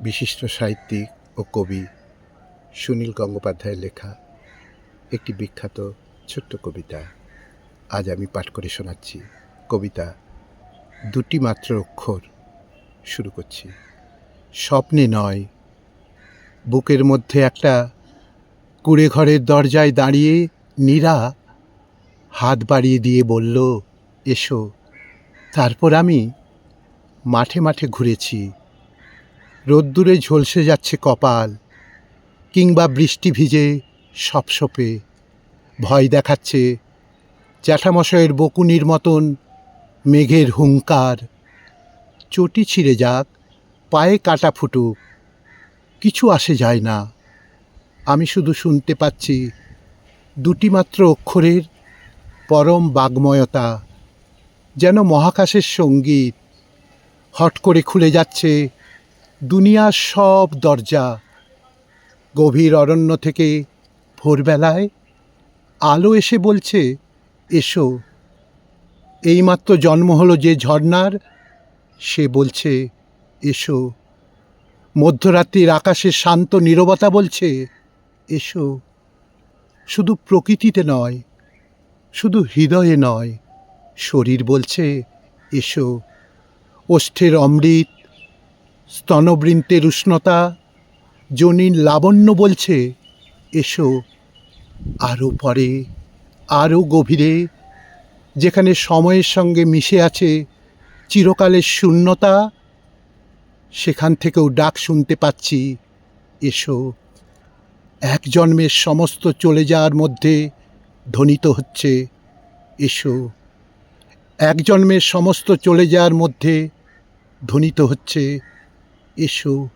বিশিষ্ট সাহিত্যিক ও কবি সুনীল গঙ্গোপাধ্যায়ের লেখা একটি বিখ্যাত ছোট্ট কবিতা আজ আমি পাঠ করে শোনাচ্ছি। কবিতা দুটি মাত্র অক্ষর। শুরু করছি। স্বপ্নে নয়, বুকের মধ্যে একটা কুঁড়ে ঘরের দরজায় দাঁড়িয়ে নীরা হাত বাড়িয়ে দিয়ে বলল, এসো। তারপর আমি মাঠে মাঠে ঘুরেছি। রোদ্দুরে ঝলসে যাচ্ছে কপাল, কিংবা বৃষ্টি ভিজে সপসপে ভয় দেখাচ্ছে জ্যাঠামশায়ের বকুনির মতন মেঘের হুঙ্কার। চটি ছিঁড়ে যাক, পায়ে কাটা ফুটুক, কিছু আসে যায় না। আমি শুধু শুনতে পাচ্ছি দুটি মাত্র অক্ষরের পরম বাগ্ময়তা, যেন মহাকাশের সঙ্গীত। হট করে খুলে যাচ্ছে দুনিয়ার সব দরজা। গভীর অরণ্য থেকে ভোরবেলায় আলো এসে বলছে, এসো। এইমাত্র জন্ম হলো যে ঝর্ণার, সে বলছে, এসো। মধ্যরাত্রির আকাশের শান্ত নীরবতা বলছে, এসো। শুধু প্রকৃতিতে নয়, শুধু হৃদয়ে নয়, শরীর বলছে, এসো। ওষ্ঠের অমৃত, স্তনবৃন্তের উষ্ণতা, জনির লাবণ্য বলছে, এসো। আরও পরে, আরও গভীরে, যেখানে সময়ের সঙ্গে মিশে আছে চিরকালের শূন্যতা, সেখান থেকেও ডাক শুনতে পাচ্ছি, এসো। এক জন্মের সমস্ত চলে যাওয়ার মধ্যে ধ্বনিত হচ্ছে, এসো। এক জন্মের সমস্ত চলে যাওয়ার মধ্যে ধ্বনিত হচ্ছে, এসো।